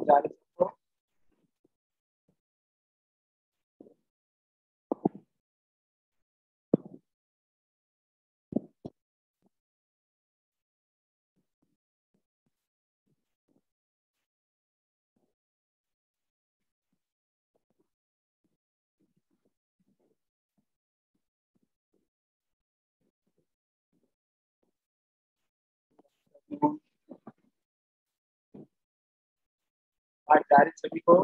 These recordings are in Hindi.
आवाज आ रही है? आज जा रही सभी को।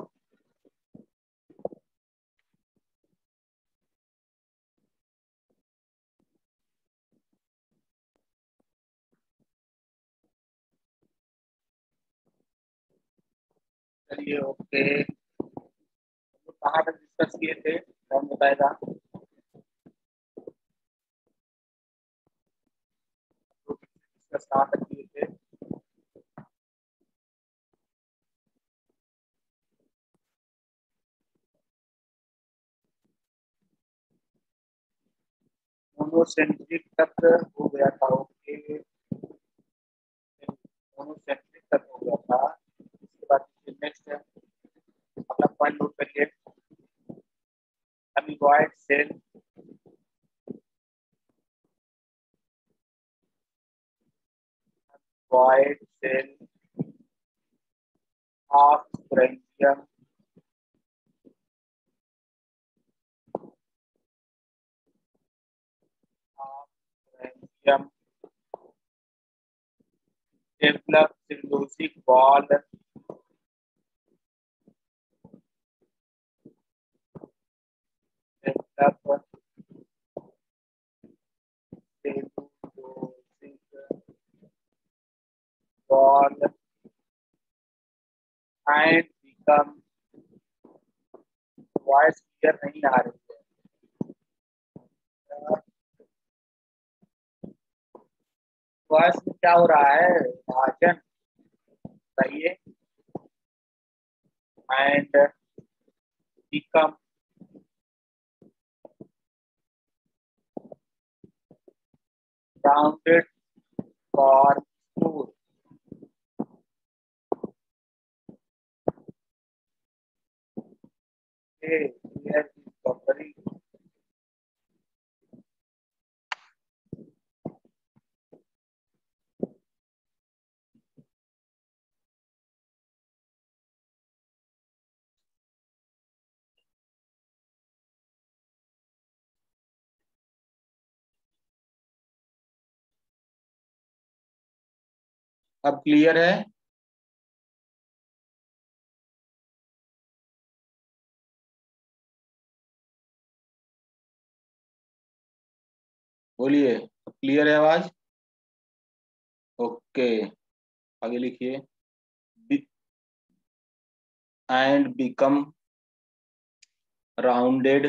चलिए ओके, तो कहाँ तक डिस्कस किए थे कौन बताएगा? डिस्कस कहाँ तक किए थे? मोनोसेंट्रिक तक हो गया था। ओके, मोनोसेंट्रिक तक हो गया था। इसके बाद नेक्स्ट है, अपना पॉइंट नोट करिए। अमीबॉयड सेल, बॉयड cell of sporangium, of sporangium develop cellulosic wall, develop cellulosic wall and become, voice clear नहीं आ रही है। वॉइस में क्या हो रहा है महाजन, बताइए। And become rounded for spoon. Clear is buffering. अब क्लियर है? बोलिए, अब क्लियर है आवाज? ओके, आगे लिखिए। And become rounded,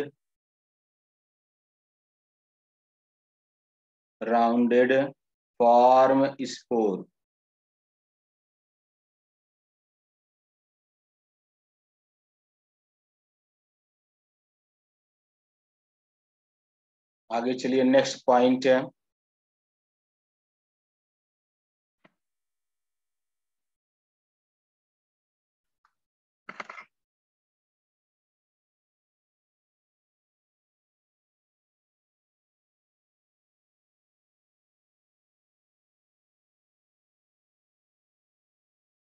rounded form spore. आगे चलिए, नेक्स्ट पॉइंट है।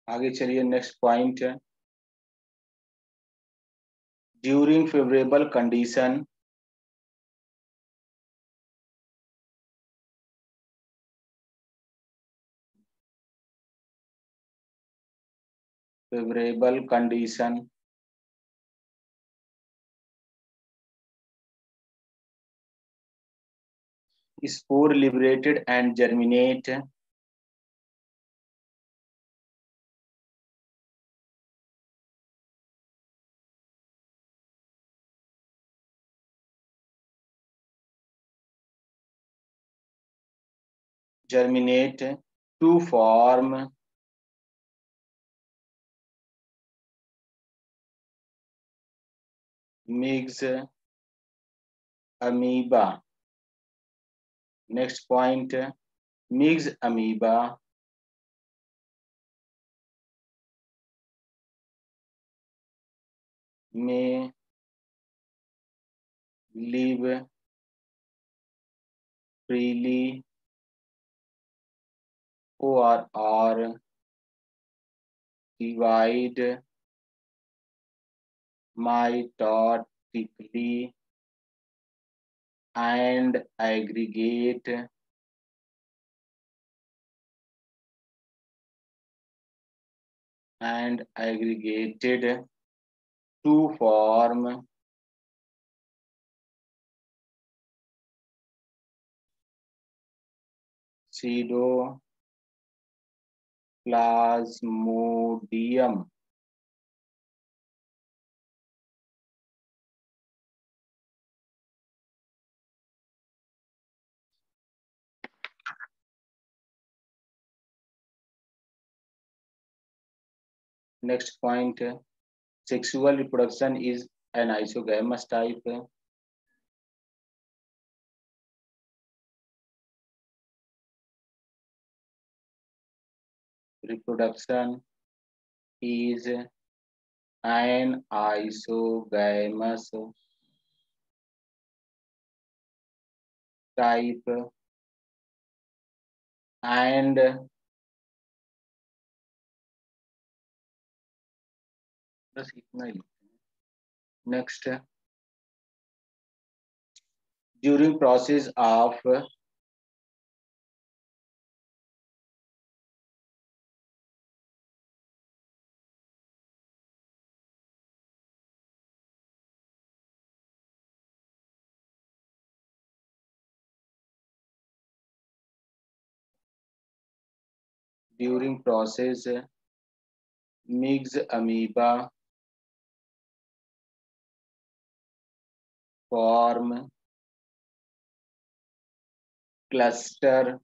आगे चलिए, नेक्स्ट पॉइंट है। During favourable condition, favourable condition spore liberated and germinate, germinate to form mixed amoeba. Next point, mixed amoeba may live freely or divide mitotically and aggregated to form pseudoplasmodium. Next point, sexual reproduction is an isogamous type. Reproduction is an isogamous type and बस इतना ही. Next, during process of mixed amoeba form cluster.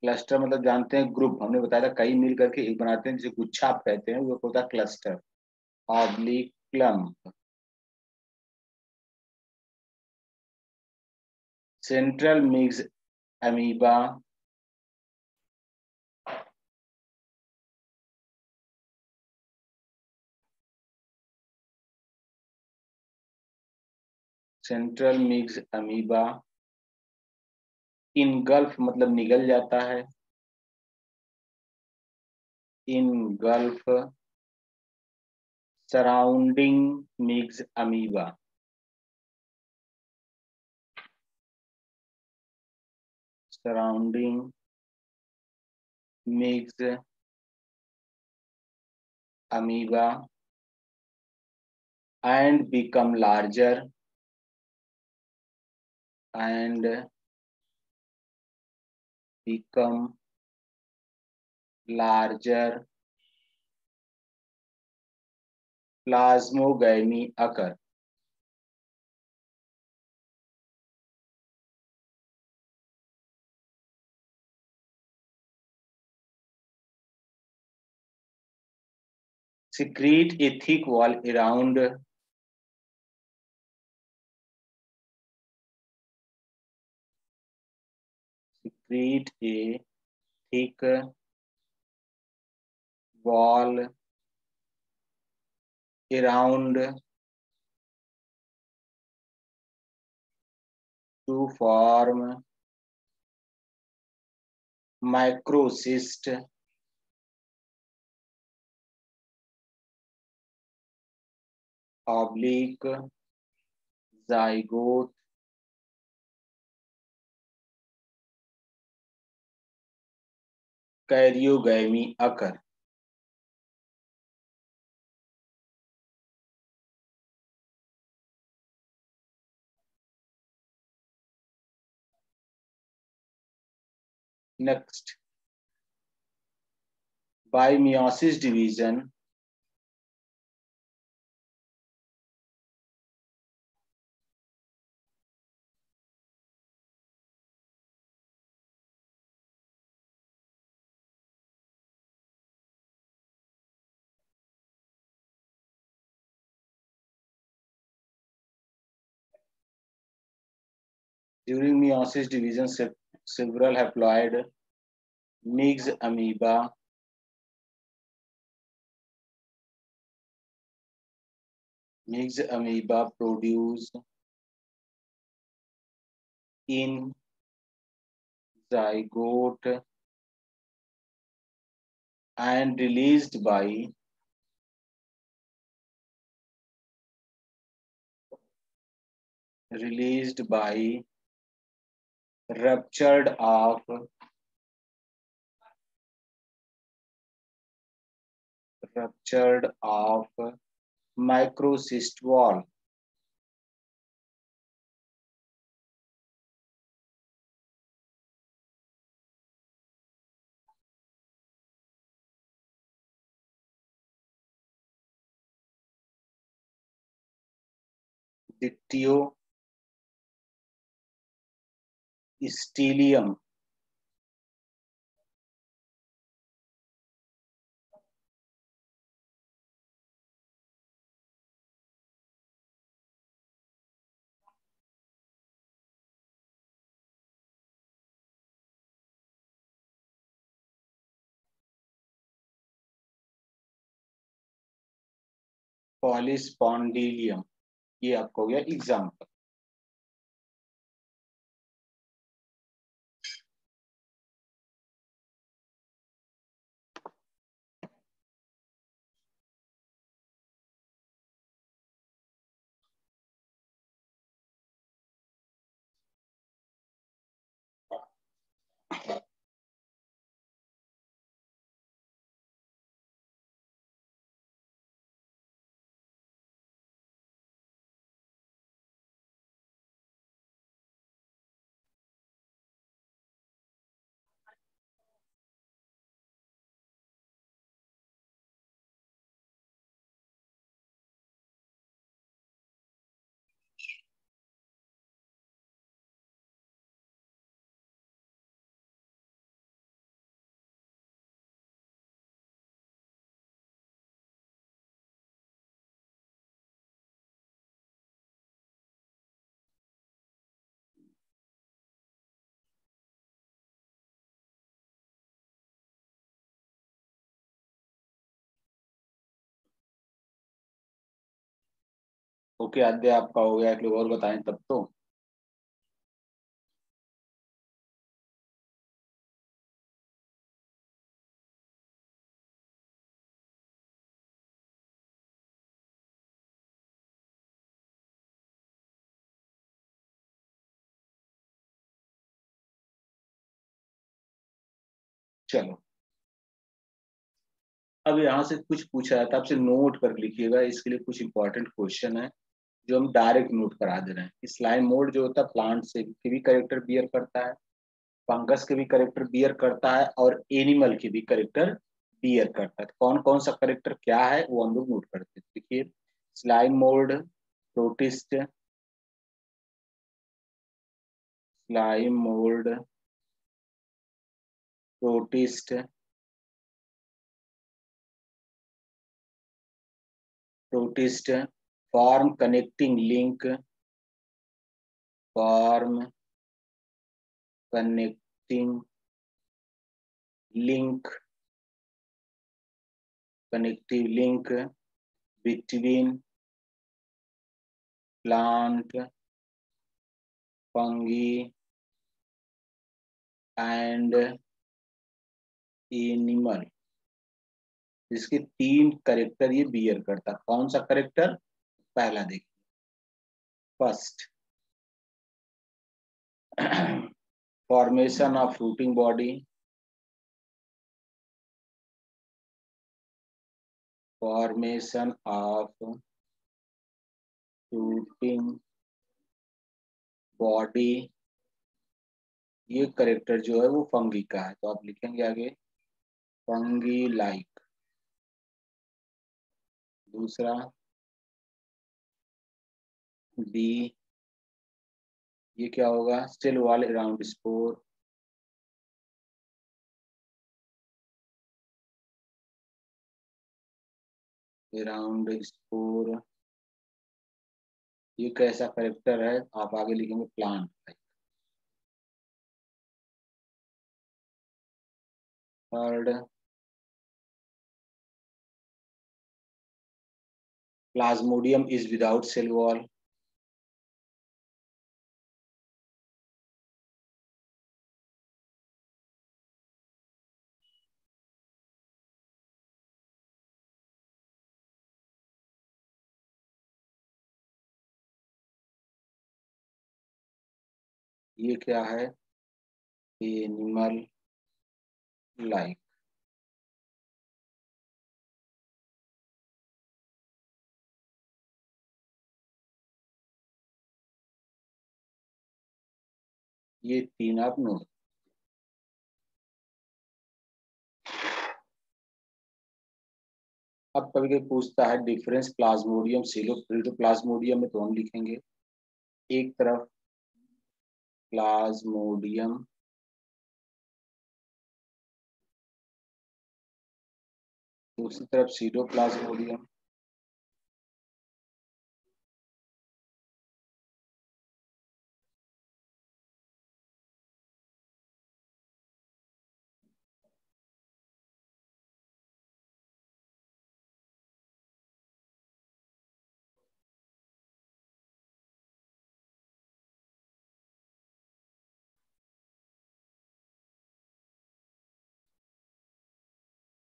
Cluster मतलब जानते हैं ग्रुप, हमने बताया था कई मिल करके एक बनाते हैं जिसे गुच्छा आप कहते हैं, वो होता है cluster. Oblique clump. Central mix amoeba central mix amoeba engulf मतलब निगल जाता है. Engulf surrounding mix amoeba. Surrounding mix amoeba and become larger and become larger plasmogamy occur. Secrete a thick wall around secrete a thick wall around to form microcyst oblique zygote karyogamy occur. Next, by meiosis division, during meiosis division, several haploid mixed amoeba mixed amoeba produced in zygote and released by ruptured of microcyst wall. Dictyostelium polyspondylum, ये आपको हो गया एग्जाम्पल। ओके, अध्याय आपका हो गया, एक लोग और बताएं तब तो। चलो, अब यहाँ से कुछ पूछा जाता है, आपसे नोट कर लिखिएगा, इसके लिए कुछ इंपॉर्टेंट क्वेश्चन है जो हम डायरेक्ट नोट करा दे रहे हैं। स्लाइम मोल्ड जो होता है प्लांट से के भी करेक्टर बियर करता है, फंगस के भी करेक्टर बियर करता है, और एनिमल के भी करेक्टर बियर करता है। तो कौन कौन सा करेक्टर क्या है वो हम लोग नोट करते हैं। देखिए, slime mould, protist, slime mould, protist, protist form connecting link, form connecting link, connective link between plant, fungi and animal. इसके तीन करेक्टर ये बियर करता। कौन सा करेक्टर? पहला देखिए, first, formation of fruiting body, formation of fruiting body, ये करेक्टर जो है वो फंगी का है, तो आप लिखेंगे आगे फंगी लाइक। दूसरा, बी, ये क्या होगा? Still wall around spore, around spore, ये कैसा करेक्टर है? आप आगे लिखेंगे plant like. Third, plasmodium is without cell wall. ये क्या है? Animal like. ये तीन आप नोट। अब कभी कभी पूछता है डिफरेंस प्लाज्मोडियम प्लाज्मोडियम में तो हम लिखेंगे एक तरफ प्लाज्मोडियम, दूसरी तरफ सीटोप्लाज्मोडियम।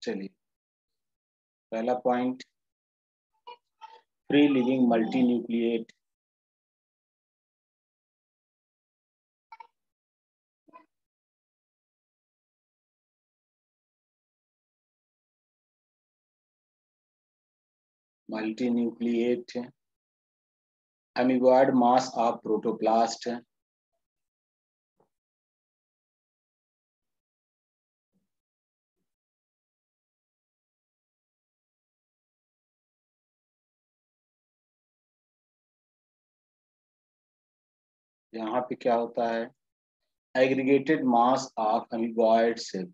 चलिए, पहला point, free living multinucleate. Multinucleate amoeboid mass of protoplast. यहाँ पे क्या होता है? Aggregated mass of amoeboid cell.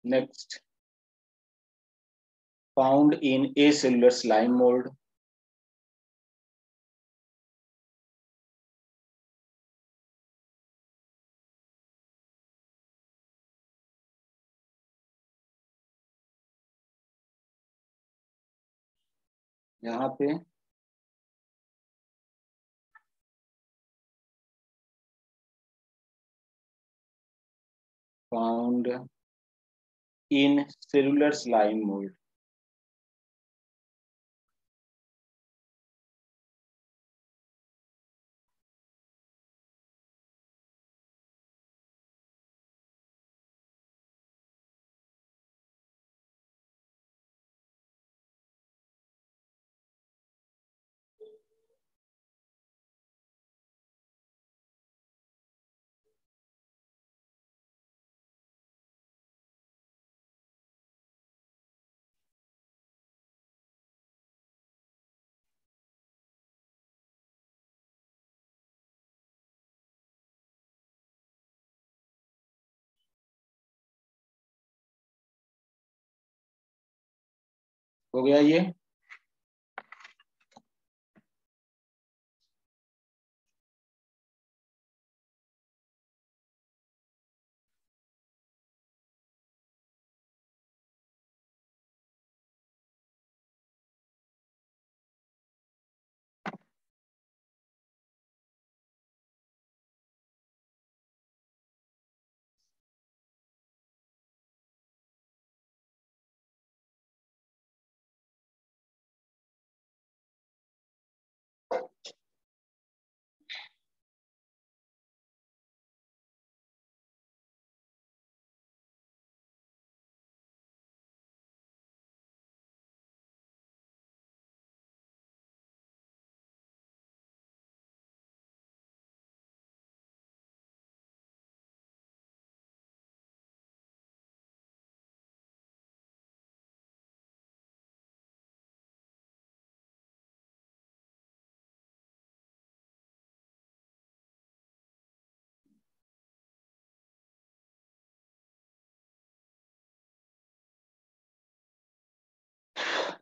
Next, found in a cellular slime mould. यहाँ पे found in cellular slime mould. हो गया ये।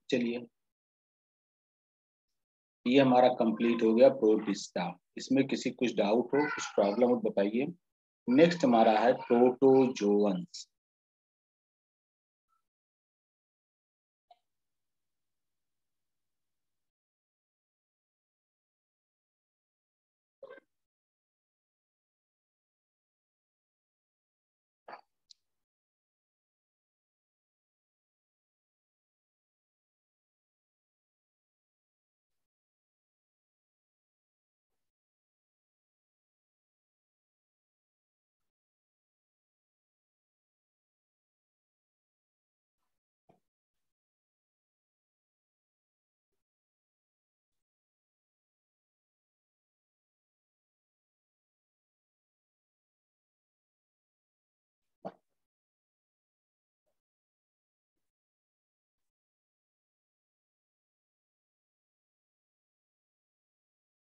चलिए, ये हमारा कंप्लीट हो गया प्रोटिस्टा। इसमें किसी कुछ डाउट हो, कुछ प्रॉब्लम हो बताइए। नेक्स्ट हमारा है protozoans.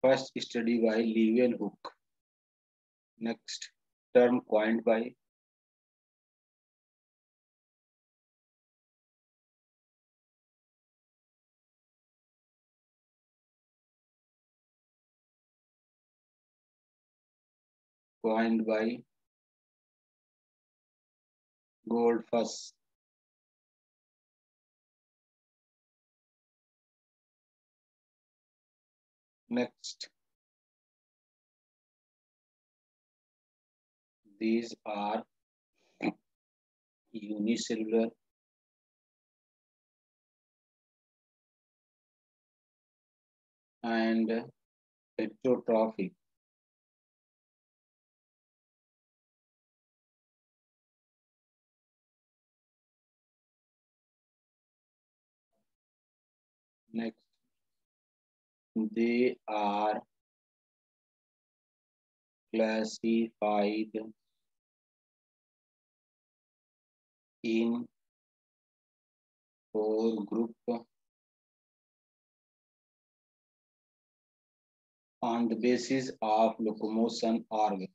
First study by Leeuwenhoek. Next term coined by coined by Goldfuss। Next, these are unicellular and heterotrophic. Next, they are classified in four group on the basis of locomotion organ.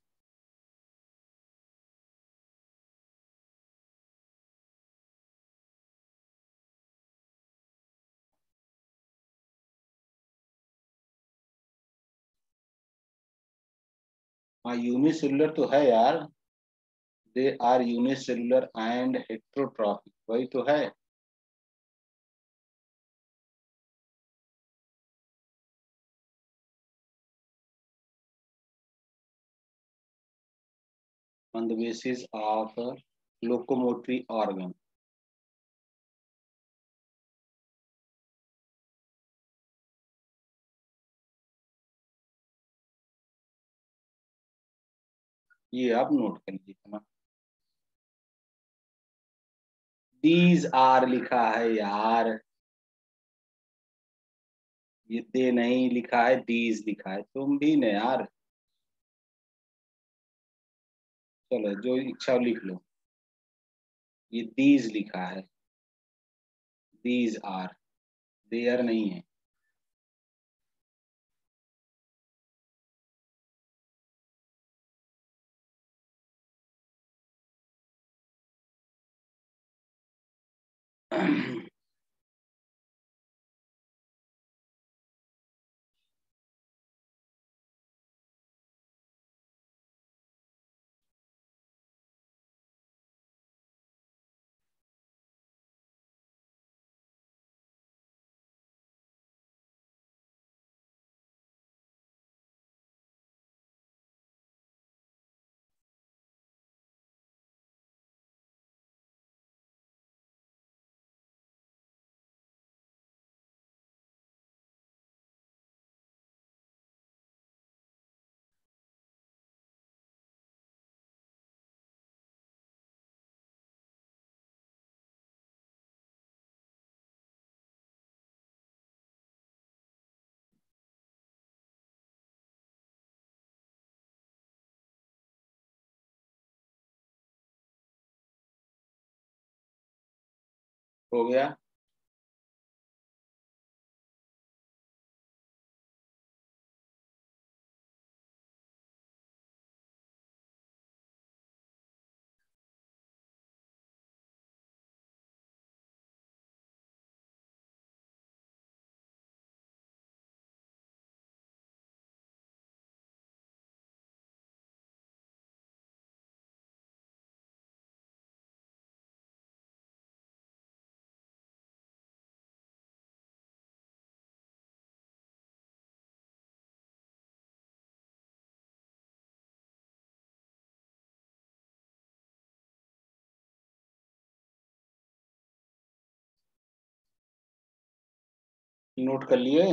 हाँ, यूनिसेलुलर तो है यार। They are unicellular and heterotrophic, वही तो है। On the basis of locomotory organ। ये आप नोट कर लीजिए ना। दीज आर लिखा है यार, ये दे नहीं लिखा है, दीज लिखा है, तुम भी न यार। चलो जो इच्छा हो लिख लो। ये दीज लिखा है, दीज आर, देयर नहीं है। हो गया। नोट कर लिए?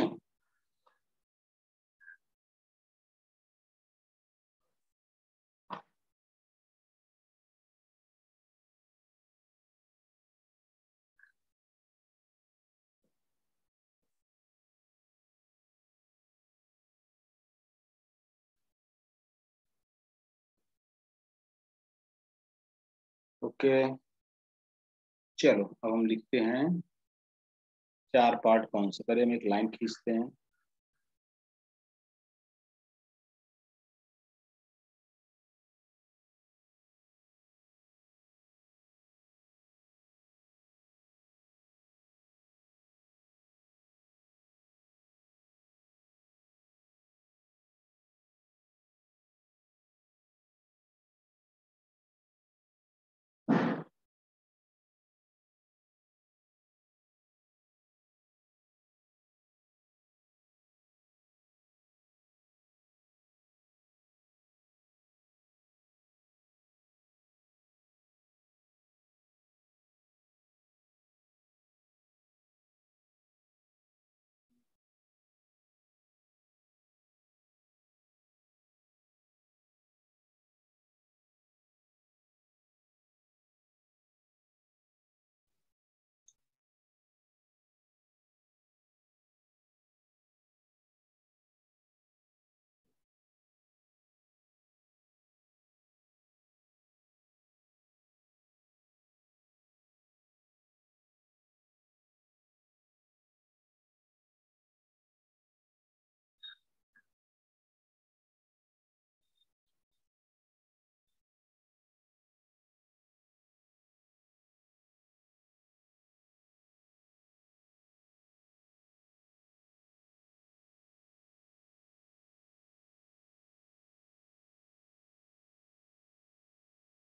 ओके, चलो अब हम लिखते हैं। चार पार्ट कौन से करें, हम एक लाइन खींचते हैं।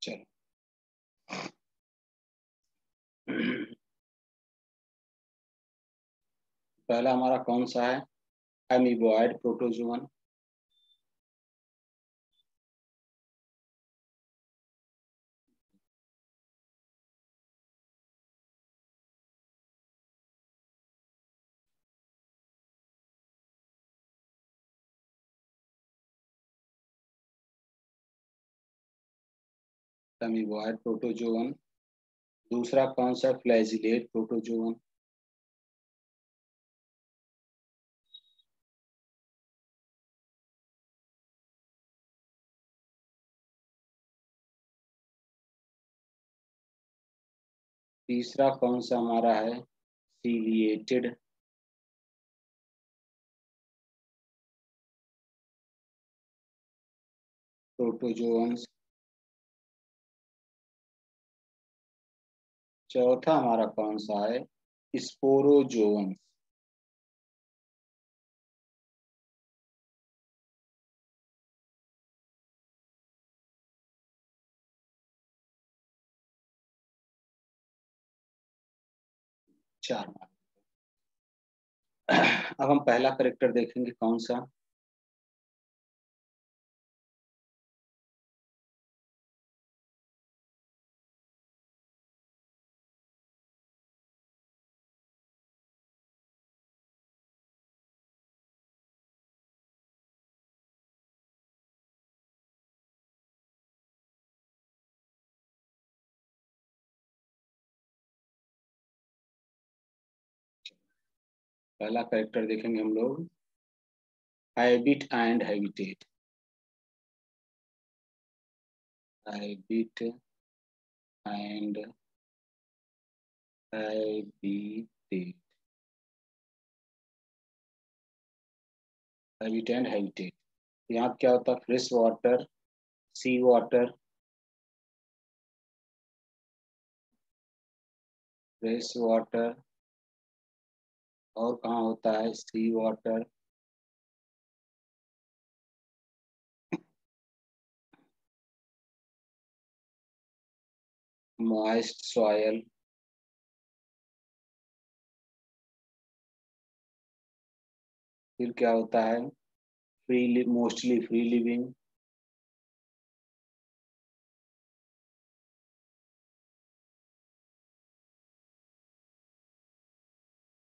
चलो पहला हमारा कौन सा है? Amoeboid protozoan. Amoeboid protozoan. दूसरा कौन सा? Flagellate protozoan. तीसरा कौन सा हमारा है? सीलिएटेड। प्रोटोजोअन्स। चौथा हमारा कौन सा है? स्पोरोजोअन्स। चार मार्क। अब हम पहला करेक्टर देखेंगे कौन सा। पहला करेक्टर देखेंगे हम लोग, habit and habitat. Habit and habitat. Habit and habitat. यहाँ क्या होता है? फ्रेश वाटर, सी वाटर। Fresh water. और कहाँ होता है? सी वाटर। Moist soil. फिर क्या होता है? Free, mostly free living.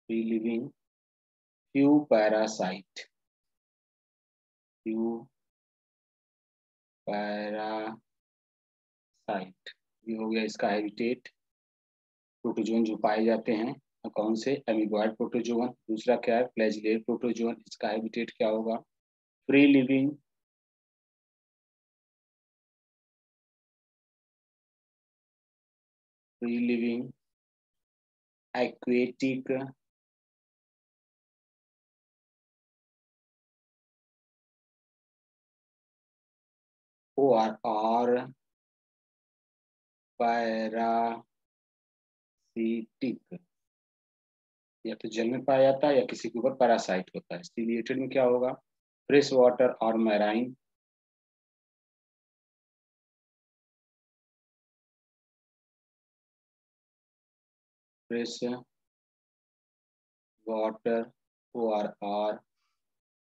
Free living. Few parasite, few parasite, ये हो गया इसका हैबिटेट। प्रोटोजोन जो पाए जाते हैं कौन से, एमिबॉइड प्रोटोजोन। दूसरा क्या है, फ्लैजिलेट प्रोटोजोन, इसका हैबिटेट क्या होगा, free living, free living aquatic और पैरासिटिक, या तो जल में पाया जाता है या किसी के ऊपर पैरासाइट होता है। सिलिएटेड में क्या होगा, फ्रेश वाटर और मैराइन, फ्रेश वाटर और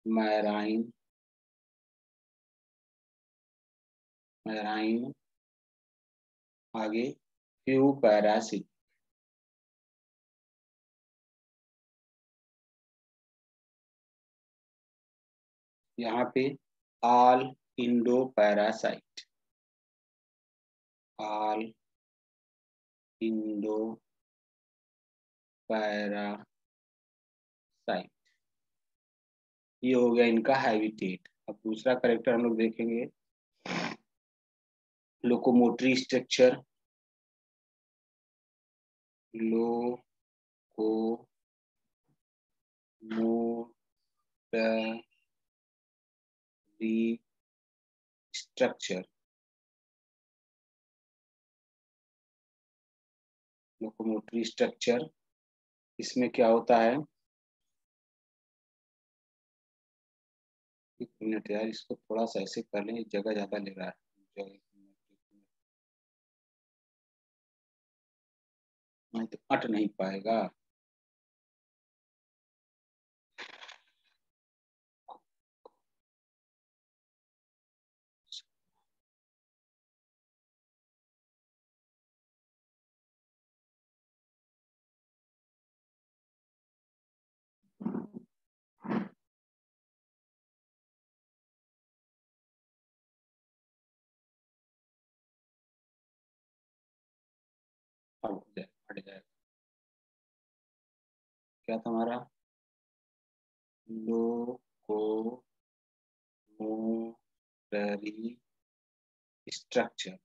मैराइन, मैराइन आगे फ्यू पैरासिट, यहाँ पे all Indo parasite, all Indo parasite, ये हो गया इनका हैबिटेट। अब दूसरा करेक्टर हम लोग देखेंगे, locomotory structure, locomotory structure, locomotory structure, इसमें क्या होता है, एक मिनट यार, इसको थोड़ा सा ऐसे कर लें, जगह ज्यादा ले रहा है, नहीं तो अट नहीं पाएगा। अब हो जाए, हट जाएगा। क्या था हमारा, लोकोमोटरी स्ट्रक्चर,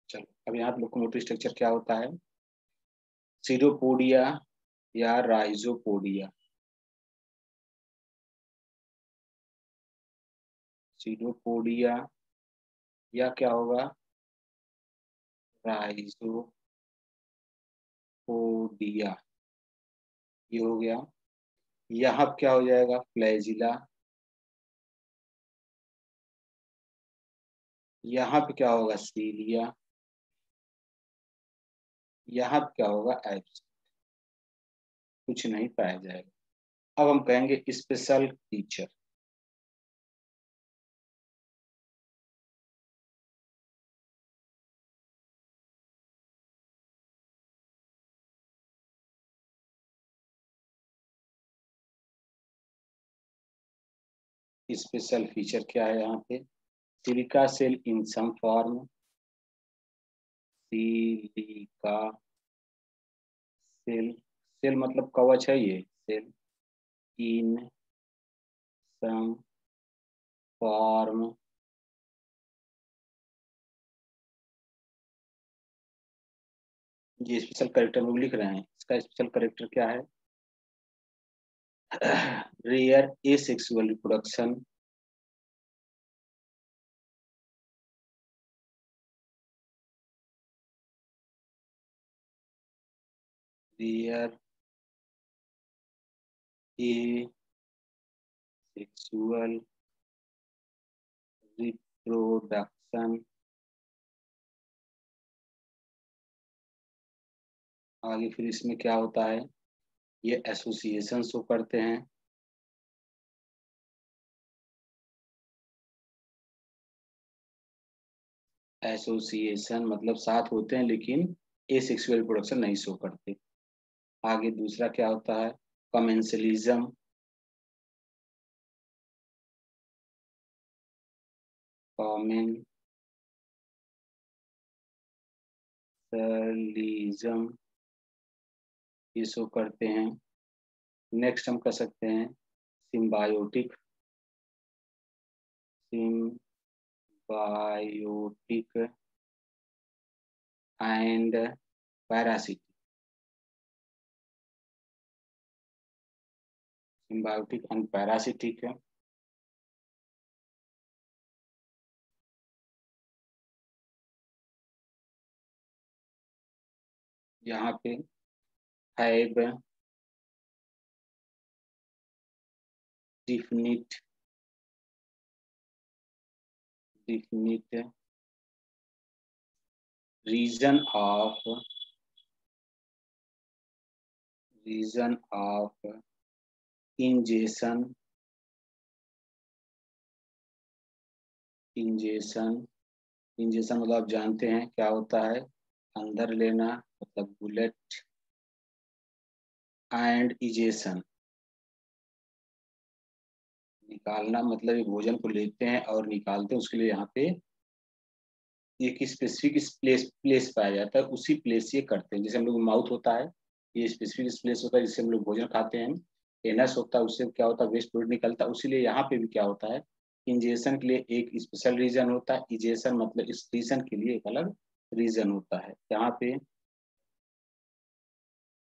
चलो अब यहाँ पे लोकोमोटिव स्ट्रक्चर क्या होता है, सीडोपोडिया या राइजोपोडिया, सीडोपोडिया या क्या होगा, राइजोपोडिया, ये हो गया। यहाँ पे क्या हो जाएगा, फ्लैजिला, यहाँ पे क्या होगा, सीलिया, यहाँ पे क्या होगा, एब्स, कुछ नहीं पाया जाएगा। अब हम कहेंगे स्पेशल फीचर, स्पेशल फीचर क्या है यहाँ पे, silica cell in some form, silica cell, cell मतलब कवच है ये, सेल इन सम फॉर्म, ये स्पेशल करेक्टर लोग लिख रहे हैं, इसका स्पेशल करेक्टर क्या है, rare asexual reproduction, rare asexual reproduction, आगे फिर इसमें क्या होता है, ये एसोसिएशन शो करते हैं। एसोसिएशन मतलब साथ होते हैं लेकिन एसेक्सुअल रिप्रोडक्शन नहीं शो करते। आगे दूसरा क्या होता है, कमेंसलिज्म। कमेंसलिज्म ये शो करते हैं। नेक्स्ट हम कर सकते हैं symbiotic. Symbiotic and parasitic. Symbiotic and parasitic है। यहाँ पे have definite region of ingestion मतलब आप जानते हैं क्या होता है, अंदर लेना मतलब बुलेट, एंड इजेशन निकालना मतलब ये भोजन को लेते हैं और निकालते हैं, उसके लिए यहाँ पे एक स्पेसिफिक प्लेस पाया जाता है, उसी प्लेस से करते हैं। जैसे हम लोग माउथ होता है, ये स्पेसिफिक प्लेस होता है जिससे हम लोग भोजन खाते हैं। एनस होता है, उससे क्या होता है, वेस्ट प्रोडक्ट निकलता है। उसीलिए यहाँ पे भी क्या होता है, इंजेशन के लिए एक स्पेशल रीजन होता है, इजेशन मतलब इस रीजन के लिए एक अलग रीजन होता है। यहाँ पे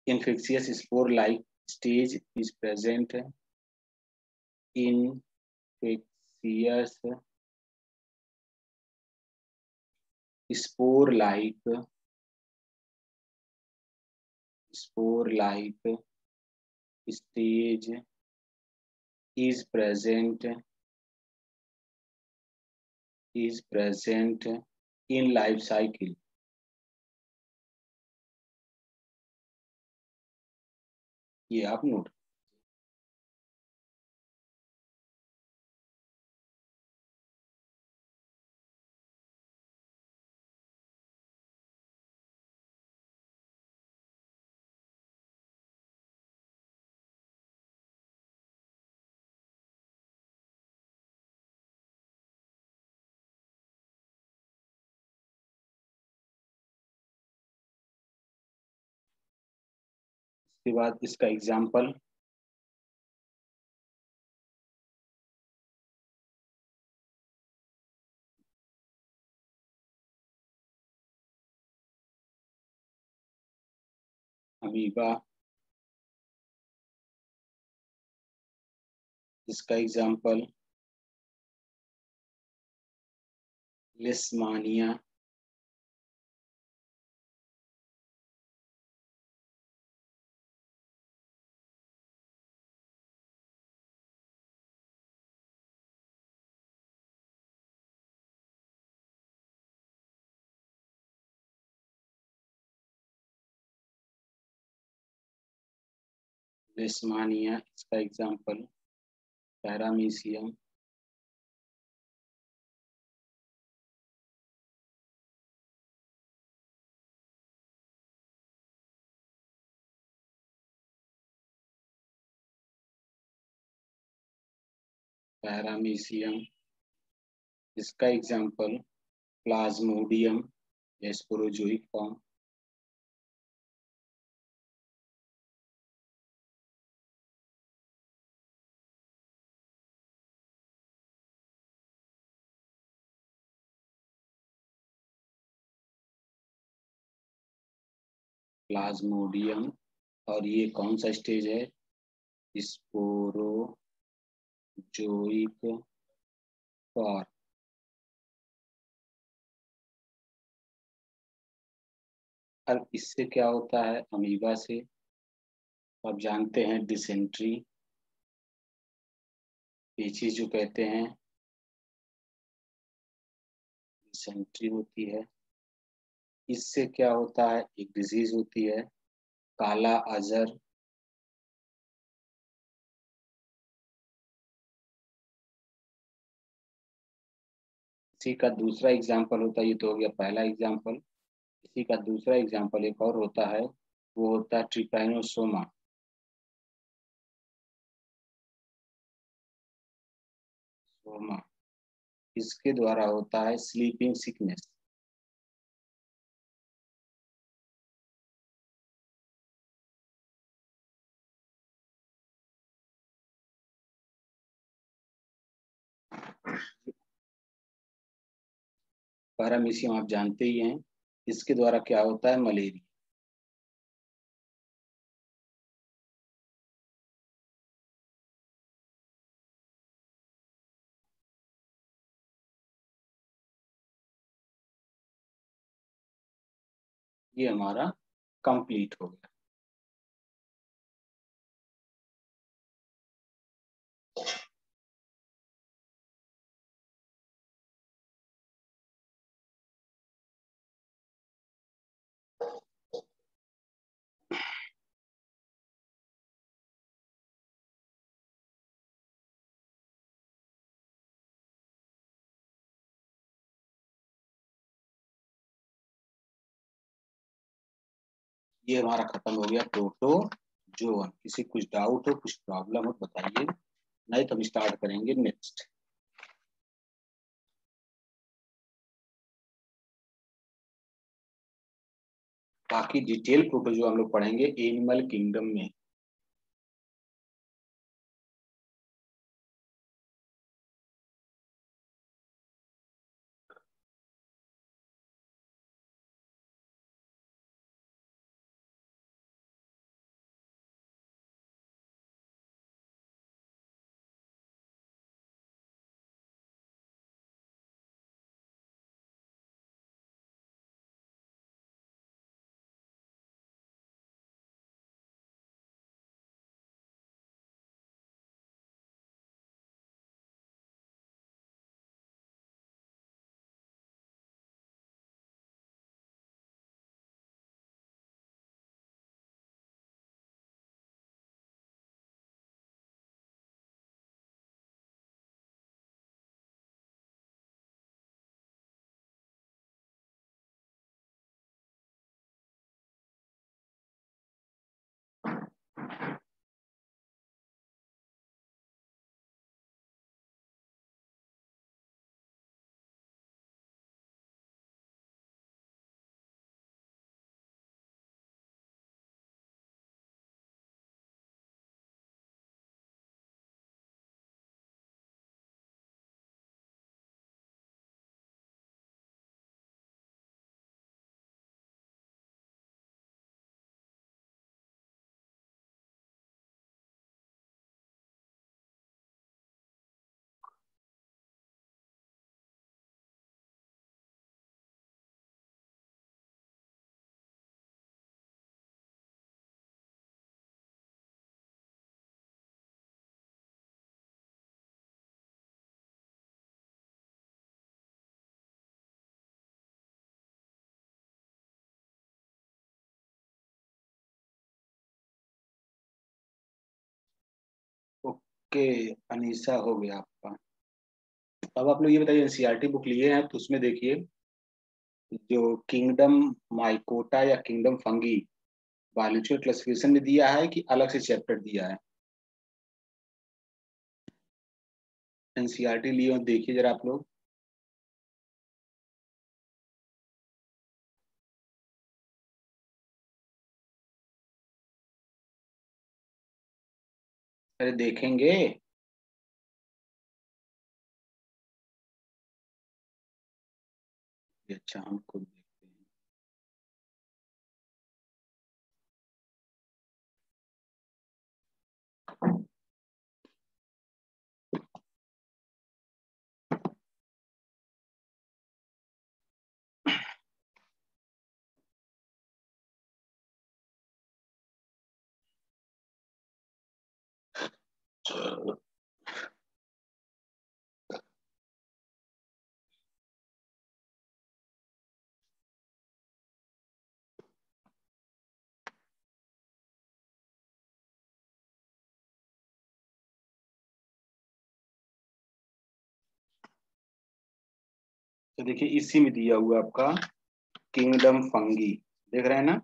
infectious spore like stage is present, infectious spore like stage is present in life cycle। ये आप नोट। इसके बाद इसका एग्जाम्पल, अमीबा। इसका एग्जाम्पल लिस्मानिया। लिस्मानिया इसका एग्जाम्पल पैरामीशियम। पैरामीशियम इसका एग्जाम्पल प्लाज्मोडियम या स्पोरोजोइक फॉर्म। प्लाज्मोडियम, और ये कौन सा स्टेज है, स्पोरोजोइक फॉर्म। अब इससे क्या होता है, अमीबा से आप जानते हैं डिसेंट्री, ये चीज जो कहते हैं डिसेंट्री होती है। इससे क्या होता है, एक डिजीज होती है काला अजहर। इसी का दूसरा एग्जाम्पल होता है, ये तो हो गया पहला एग्जाम्पल। इसी का दूसरा एग्जाम्पल एक और होता है, वो होता है ट्रिपैनोसोमा। सोमा, इसके द्वारा होता है स्लीपिंग सिकनेस। पैरामीशियम आप जानते ही हैं, इसके द्वारा क्या होता है, मलेरिया। ये हमारा कंप्लीट हो गया। ये हमारा खत्म हो गया प्रोटोजोअन। किसी कुछ डाउट हो, कुछ प्रॉब्लम हो बताइए, नहीं तो हम स्टार्ट करेंगे नेक्स्ट। बाकी डिटेल प्रोटोजोआ हम लोग पढ़ेंगे एनिमल किंगडम में। ओके, अनीसा हो गया आपका। अब आप लोग ये बताइए, एनसीईआरटी बुक लिए हैं तो उसमें देखिए, जो किंगडम माइकोटा या किंगडम फंगी बायोलॉजिकल क्लासिफिकेशन में दिया है कि अलग से चैप्टर दिया है। एनसीईआरटी लिए हो देखिए जरा आप लोग। अरे देखेंगे। अच्छा, हम खुद देखते हैं। तो देखिए इसी में दिया हुआ आपका किंगडम फंगी, देख रहे हैं ना।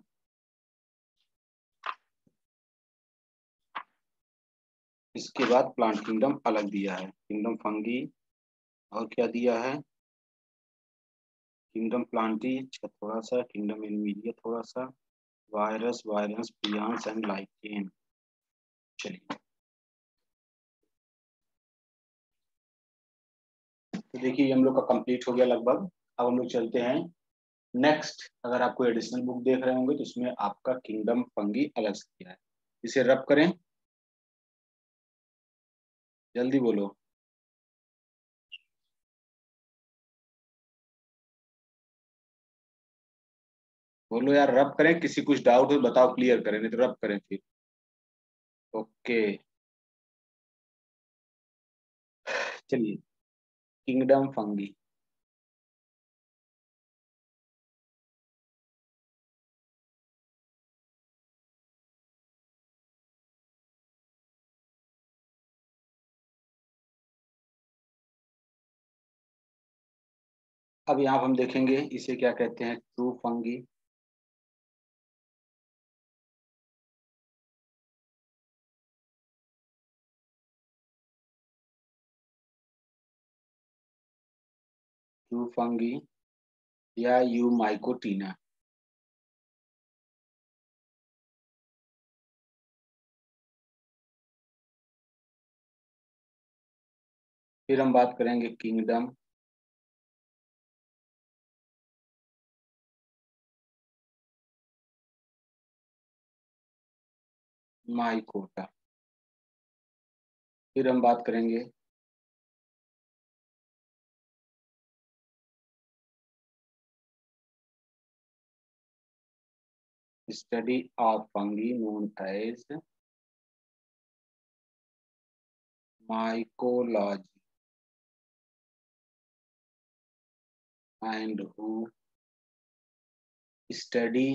इसके बाद प्लांट किंगडम अलग दिया है, किंगडम फंगी, और क्या दिया है, किंगडम प्लांटी थोड़ा सा, किंगडम एनिमीलिया थोड़ा सा, virus virus prions and lichen. चलिए तो देखिए ये हम लोग का कंप्लीट हो गया लगभग। अब हम लोग चलते हैं नेक्स्ट। अगर आप कोई एडिशनल बुक देख रहे होंगे तो उसमें आपका किंगडम फंगी अलग से दिया है। इसे रब करें, जल्दी बोलो, बोलो यार, रब करें, किसी कुछ डाउट हो बताओ, क्लियर करें, नहीं तो रब करें फिर। ओके, चलिए, किंगडम फंगी। अब यहाँ हम देखेंगे इसे क्या कहते हैं, ट्रू फंगी। ट्रू फंगी या यू माइकोटीना। फिर हम बात करेंगे किंगडम माइकोटा। फिर हम बात करेंगे study of fungi known as mycology and who study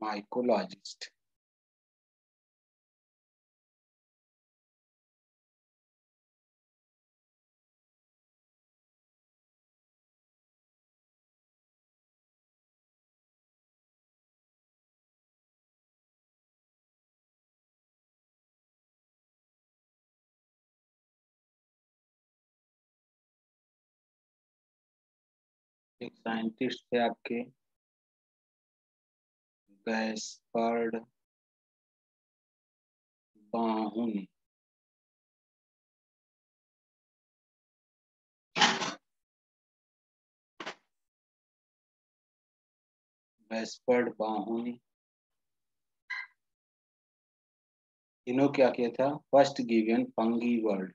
mycologist. एक साइंटिस्ट थे आपके गैस्पर्ड बाहुन। गैस्पर्ड बाहुन, इन्हों क्या किया था, फर्स्ट गिवन फंगी वर्ल्ड।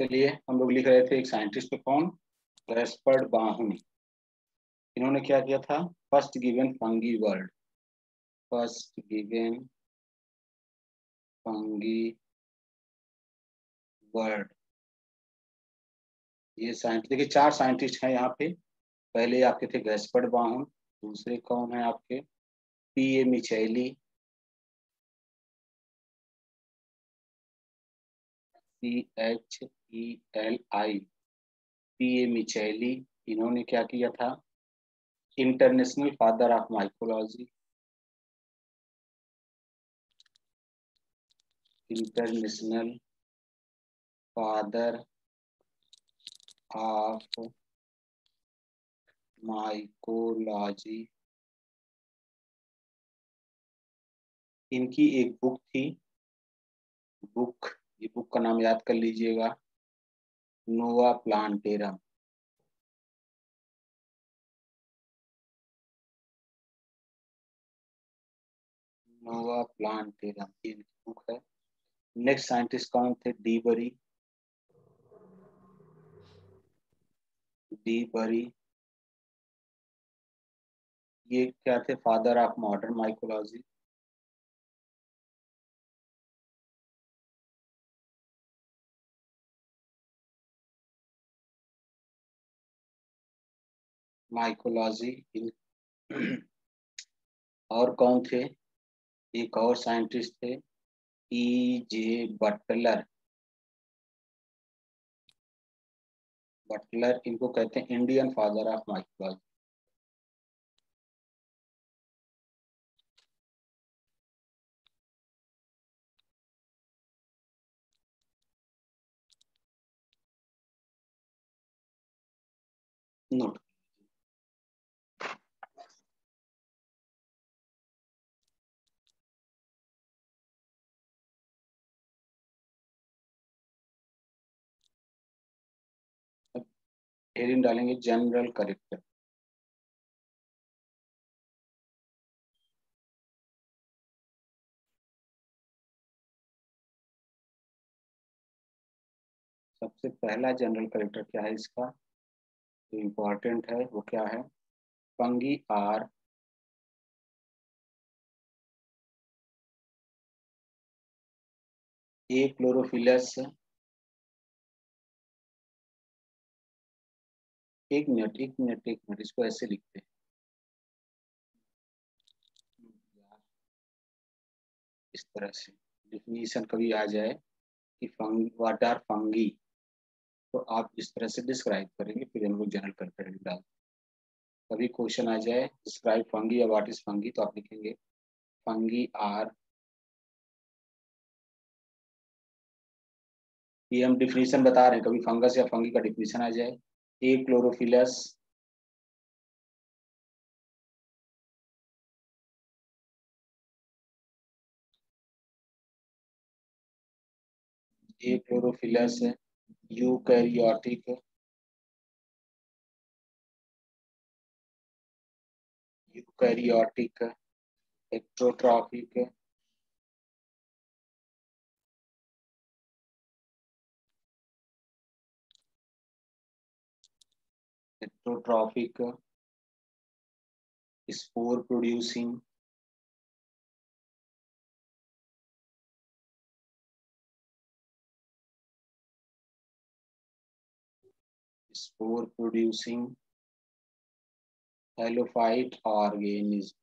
चलिए हम लोग लिख रहे थे, एक साइंटिस्ट थे कौन, गैस्पर्ड बाहुन। इन्होंने क्या किया था, first given fungi word, first given fungi word. ये साइंटिस्ट, देखिए 4 साइंटिस्ट हैं यहाँ पे। पहले आपके थे गैस्पर्ड बाहुन, दूसरे कौन है आपके, P A Micheli, CHELI, P A Micheli. इन्होंने क्या किया था, international father of mycology, international father of mycology. इनकी एक बुक थी, बुक, ये बुक का नाम याद कर लीजिएगा, नोवा प्लांटेरम। नोवा प्लांटेरम ये इनकी बुक है। नेक्स्ट साइंटिस्ट कौन थे, डी बरी, डी बरी। ये क्या थे, father of modern mycology. Mycology और कौन थे, एक और साइंटिस्ट थे, E.J. बटलर। बटलर, इनको कहते हैं Indian father of mycology. Note, heading डालेंगे जनरल करेक्टर। सबसे पहला जनरल करेक्टर क्या है इसका, जो इम्पोर्टेंट है वो क्या है, फंगी आर ए क्लोरोफिलस। एक मिनट एक मिनट एक मिनट, इसको ऐसे लिखते हैं यार, इस तरह से डिफिनीशन कभी आ जाए कि फंग व्हाट आर फंगी, तो आप इस तरह से डिस्क्राइब करेंगे, फिर हम लोग जनरल करेक्टर डाल। कभी क्वेश्चन आ जाए डिस्क्राइब फंगी या व्हाट इज फंगी, तो आप लिखेंगे फंगी आर, ये हम डिफिनीशन बता रहे हैं, कभी फंगस या फंगी का डिफिनीशन आ जाए, achlorophyllous, achlorophyllous eukaryotic, eukaryotic heterotrophic, heterotrophic spore producing, spore producing halophyte organism.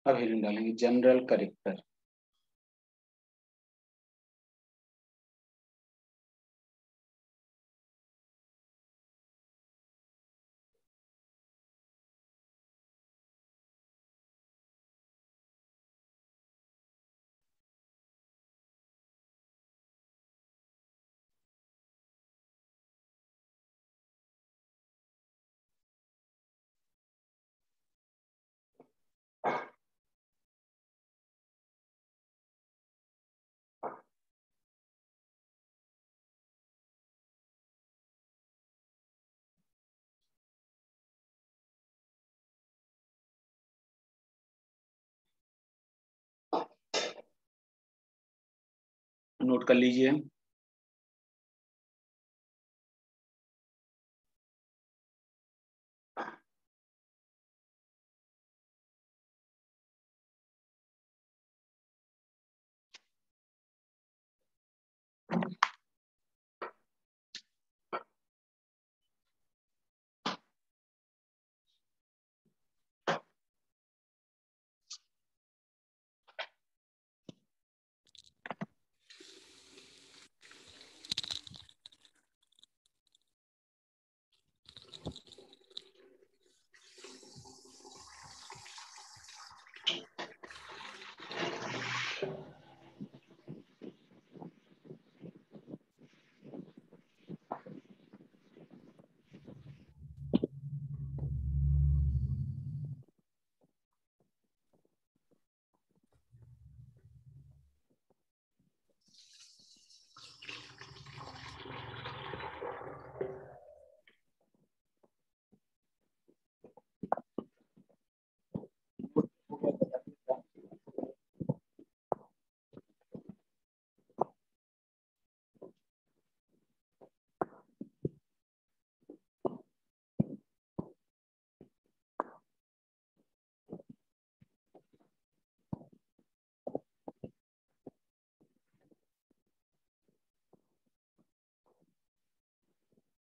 अब हेडिंग डालेंगे जनरल करेक्टर। नोट कर लीजिए।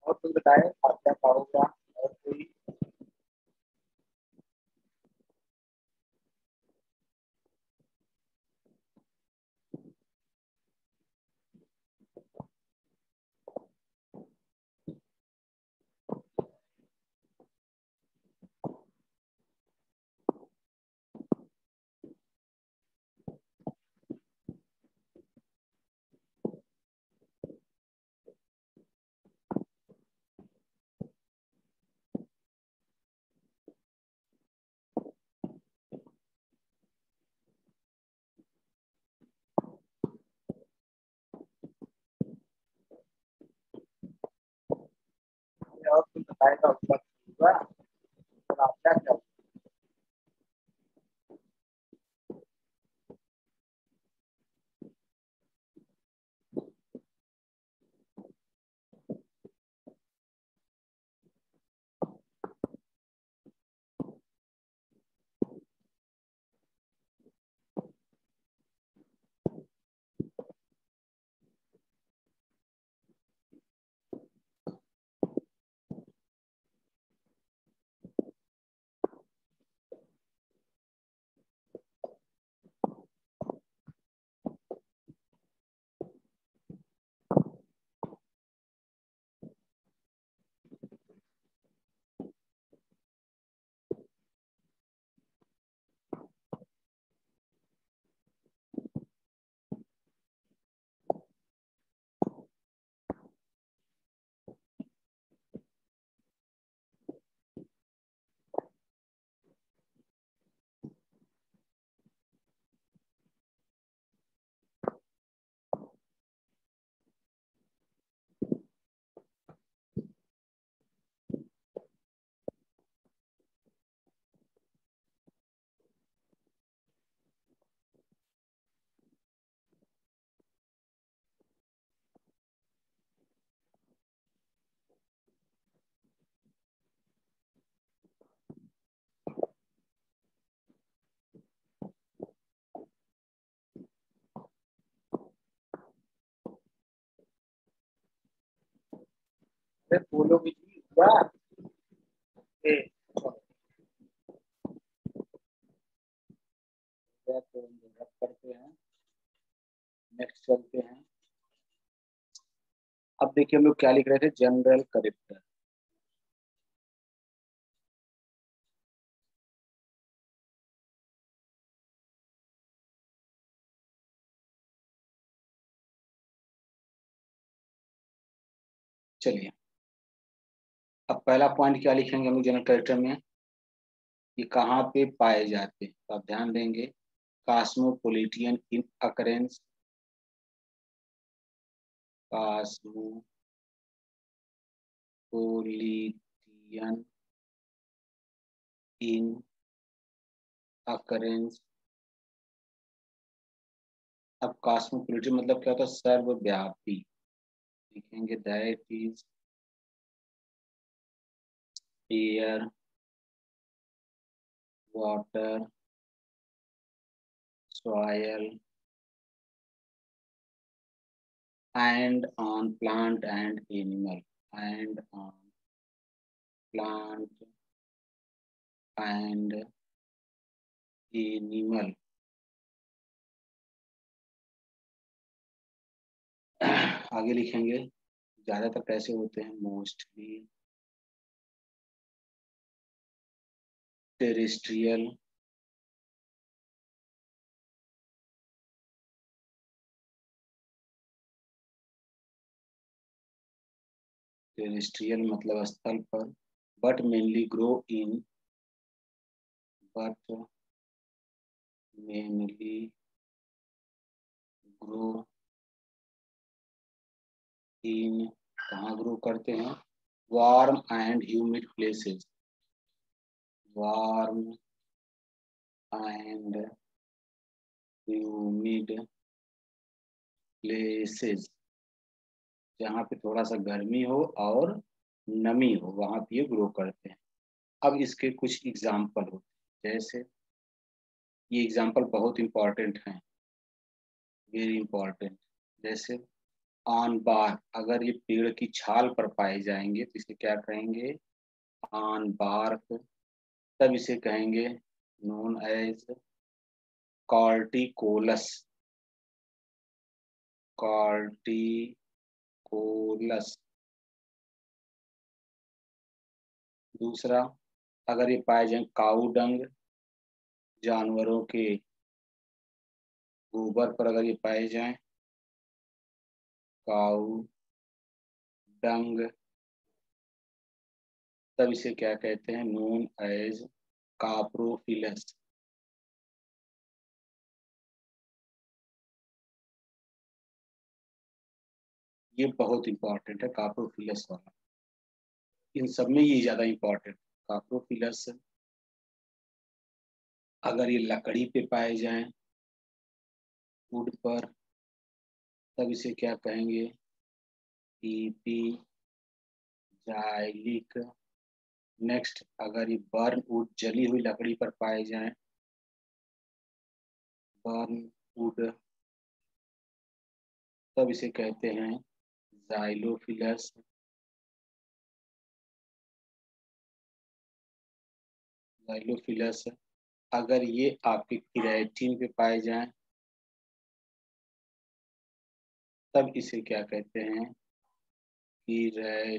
और तुम बताए आप क्या पाओगे और कोई? और तुम बताए तो आपका होगा और आप क्या क्या? अरे बोलो भी जी हुआ। ए, तो रब करते हैं, नेक्स्ट चलते हैं। अब देखिए हम लोग क्या लिख रहे थे, जनरल करेक्टर। चलिए, अब पहला पॉइंट क्या लिखेंगे हम लोग जनरल करेक्टर में? ये कहाँ पे पाए जाते हैं, तो आप ध्यान देंगे। कॉस्मोपोलिटियन इन अकरेंस, कॉस्मोपोलिटियन इन, अकरेंस अब कॉस्मोपॉलिटन मतलब क्या होता है? सर्वव्यापी। लिखेंगे that is air, water, soil and on plant and animal, and on plant and animal। आगे लिखेंगे ज्यादातर कैसे होते हैं? मोस्टली टेरेस्ट्रियल, टेरेस्ट्रियल मतलब स्थल पर, but mainly grow in, but mainly grow in, कहाँ ग्रो करते हैं? Warm and humid places, warm and humid places, जहाँ पे थोड़ा सा गर्मी हो और नमी हो, वहां पे ये ग्रो करते हैं। अब इसके कुछ एग्जाम्पल होते हैं, जैसे ये एग्जाम्पल बहुत इंपॉर्टेंट हैं, वेरी इंपॉर्टेंट। जैसे ऑन बार, अगर ये पेड़ की छाल पर पाए जाएंगे तो इसे क्या कहेंगे? On bark. तब इसे कहेंगे नोन एज कॉर्टिकोलस, कॉर्टिकोलस। दूसरा, अगर ये पाए जाए काऊ डंग, जानवरों के गोबर पर अगर ये पाए जाएं, काऊ डंग, तब इसे क्या कहते हैं? Known as coprophilous. ये बहुत इंपॉर्टेंट है काप्रोफिलस वाला, इन सब में ये ज्यादा इंपॉर्टेंट। काप्रोफिलस अगर ये लकड़ी पे पाए जाएं, वुड पर, तब इसे क्या कहेंगे? पीपी जाइलिक। नेक्स्ट, अगर ये बर्न वुड, जली हुई लकड़ी पर पाए जाएं, बर्न वुड, तब इसे कहते हैं जाइलोफिलस। जाइलोफिलस अगर ये आपके केराटिन पे पाए जाएं, तब इसे क्या कहते हैं? केराटिनोफिलस।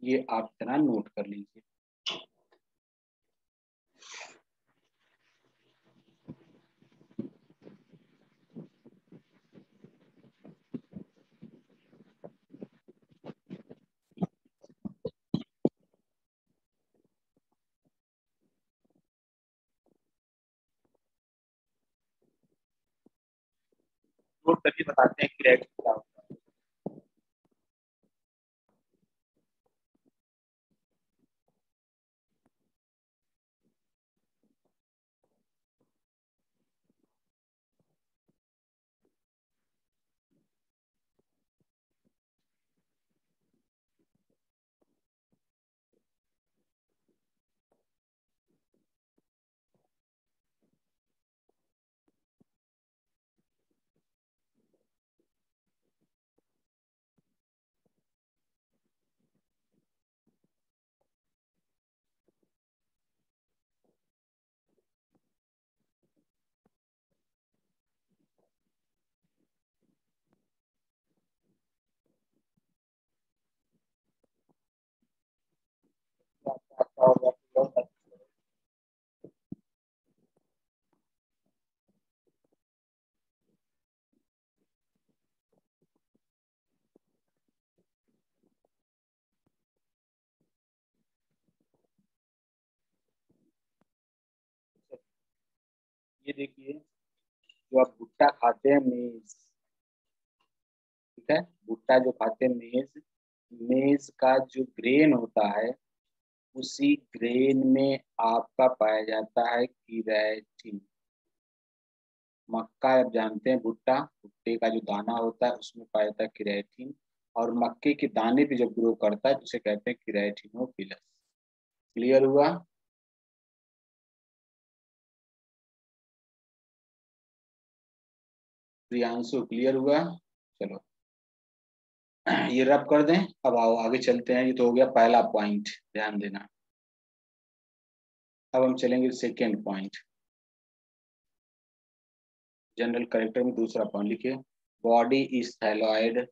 ये आप इतना नोट कर लीजिए। नोट करके बताते हैं केराटिन क्या होता है। क्या होगा? ये देखिए, जो आप भुट्टा खाते हैं मेज, ठीक है, भुट्टा जो खाते हैं मेज, मेज का जो ग्रेन होता है उसी ग्रेन में आपका पाया जाता है कीरेटिन। मक्का आप जानते हैं, भुट्टा, भुट्टे का जो दाना होता है उसमें पाया जाता है कीरेटिन। और मक्के के दाने पे जब ग्रो करता है तो उसे कहते हैं कीरेटिनोफिलस। क्लियर हुआ? प्रियांशु क्लियर हुआ? चलो ये रब कर दें। अब आओ आगे चलते हैं। ये तो हो गया पहला पॉइंट, ध्यान देना। अब हम चलेंगे सेकेंड पॉइंट। जनरल करेक्टर में दूसरा पॉइंट लिखिए। Body is thalloid.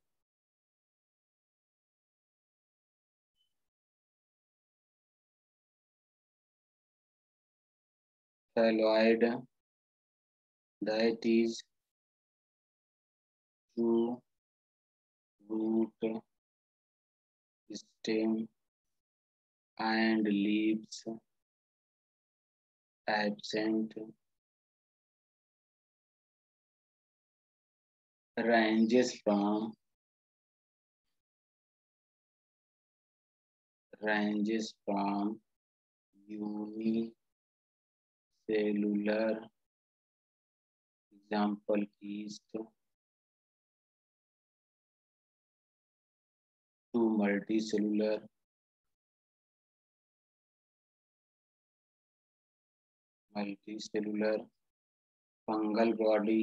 Thalloid that is to root stem and leaves absent, ranges from unicellular, example is to multicellular fungal body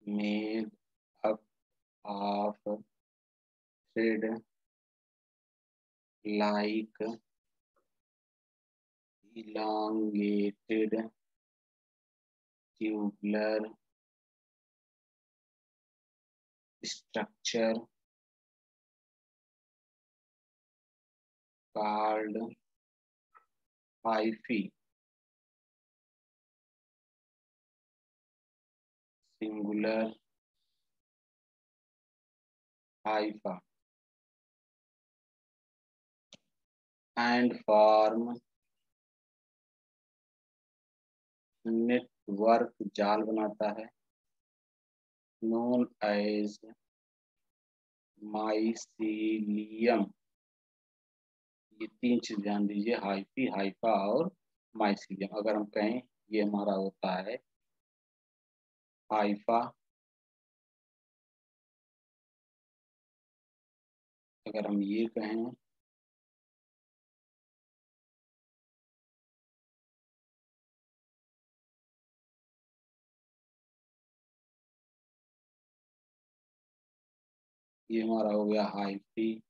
made up of thread like elongated tubular structure called hyphae, singular hypha, and form network, जाल बनाता है, known as माइसीलियम। ये तीन चीज ध्यान दीजिए, हाइफी, हाइफा और माइसीलियम। अगर हम कहें ये हमारा होता है हाइफा, अगर हम ये कहें ये हमारा हो गया हाइफी।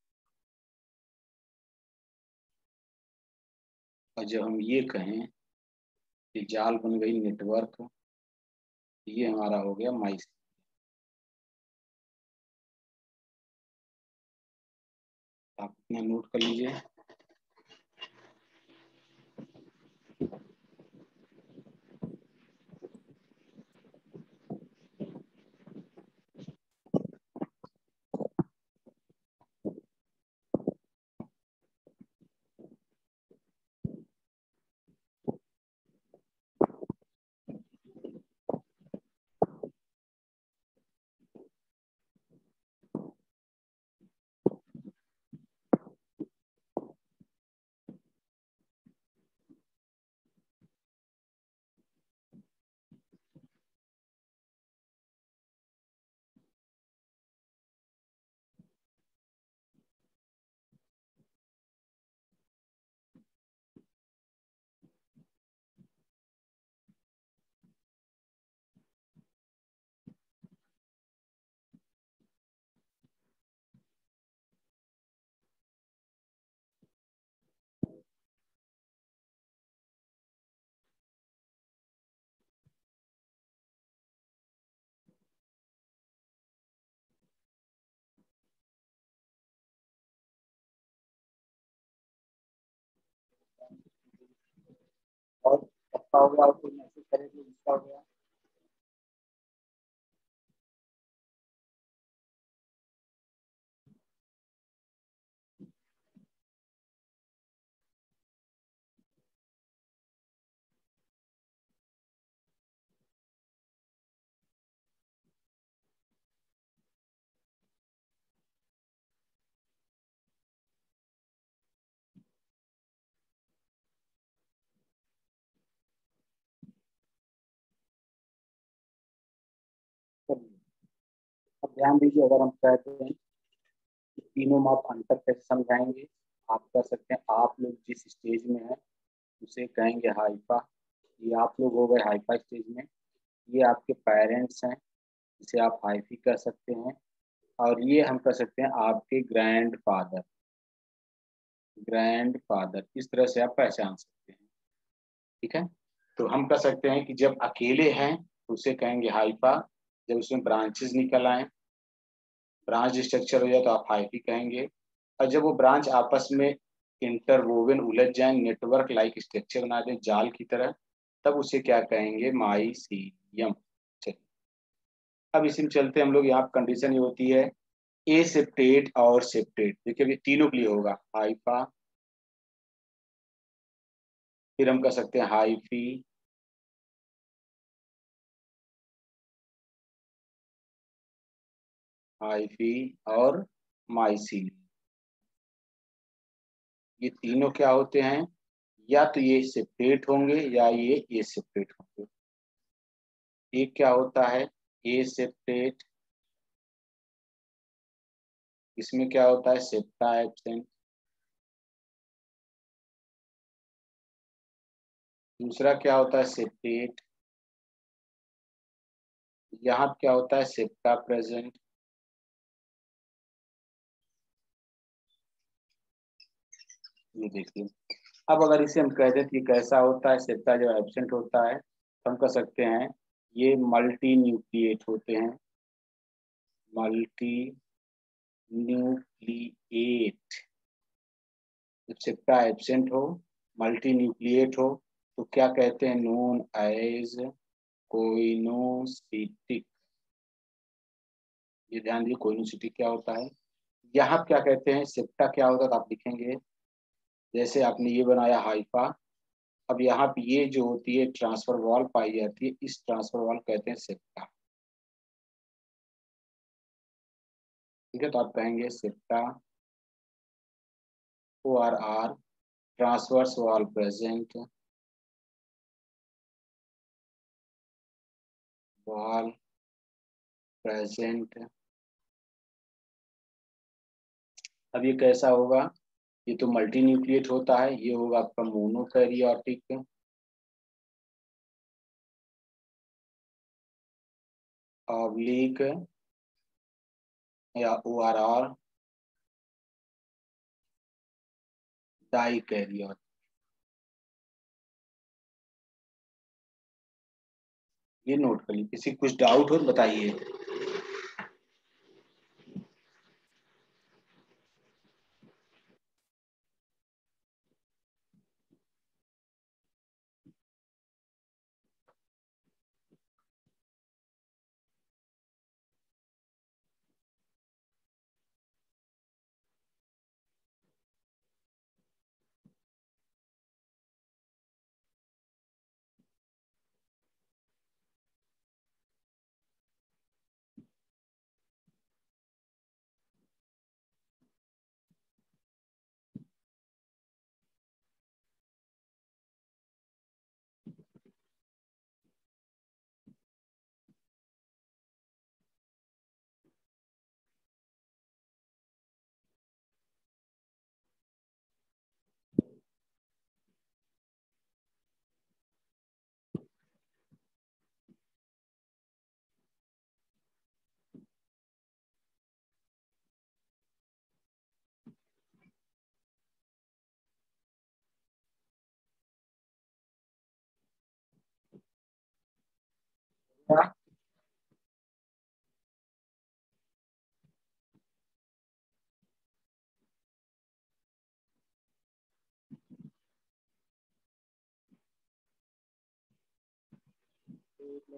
और जब हम ये कहें कि जाल बन गई नेटवर्क, ये हमारा हो गया माइस। आप इतना नोट कर लीजिए। और पक्का हो गया, आपको मैसेज करेंगे, इसका हो गया। ध्यान दीजिए, अगर हम कहते हैं कि तीनों में आप अंतर कैसे समझाएंगे, आप कर सकते हैं आप लोग जिस स्टेज में हैं उसे कहेंगे हाइपा। ये आप लोग हो गए हाइपा स्टेज में। ये आपके पेरेंट्स हैं, इसे आप हाइफी कर सकते हैं। और ये हम कर सकते हैं आपके ग्रैंड फादर, इस तरह से आप पहचान सकते हैं। ठीक है। तो हम कर सकते हैं कि जब अकेले हैं तो उसे कहेंगे हाइपा। जब उसमें ब्रांचेस निकल आए, ब्रांच स्ट्रक्चर हो जाए तो आप हाइफी कहेंगे। और जब वो ब्रांच आपस में इंटरवोवन उलझ जाए, नेटवर्क लाइक स्ट्रक्चर बना दें जाल की तरह, तब उसे क्या कहेंगे, माइसीलियम। चलिए अब इसी में चलते हम लोग। यहाँ कंडीशन ये होती है ए सेप्टेट और सेप्टेट। देखिए अभी तीनों के लिए होगा हाइफा, फिर हम कर सकते हैं हाइफी, हाइफी और माइसीलियम। ये तीनों क्या होते हैं, या तो ये सेपरेट होंगे या ये सेपरेट होंगे। एक क्या होता है ए सेपरेट, इसमें क्या होता है सेप्टा एब्सेंट। दूसरा क्या होता है सेप्टेट, यहाँ क्या होता है सेप्टा प्रेजेंट। ये देखिए, अब अगर इसे हम कह दें कि कैसा होता है सेप्टा जब एब्सेंट होता है, तो हम कह सकते हैं ये मल्टी न्यूक्लिएट होते हैं, मल्टी न्यूक्लिएट। जब सेप्टा एब्सेंट हो, मल्टी न्यूक्लिएट हो, तो क्या कहते हैं, नोन एज कोइनोसिटिक। ये ध्यान दीजिए कोइनोसिटिक क्या होता है। यहाँ क्या कहते हैं सेप्टा क्या होता है, तो आप लिखेंगे जैसे आपने ये बनाया हाइफा। अब यहाँ पे ये जो होती है ट्रांसफर वॉल पाई जाती है, इस ट्रांसफर वॉल कहते हैं सेप्टा। ठीक है, तो आप कहेंगे septa O R R, transverse wall present, wall present. अब ये कैसा होगा, ये तो मल्टी न्यूक्लिएट होता है, ये होगा आपका मोनोकैरियोटिक, ऑब्लिक या ओ आर आर डाइकैरियोट। ये नोट कर लीजिए, किसी कुछ डाउट हो तो बताइए।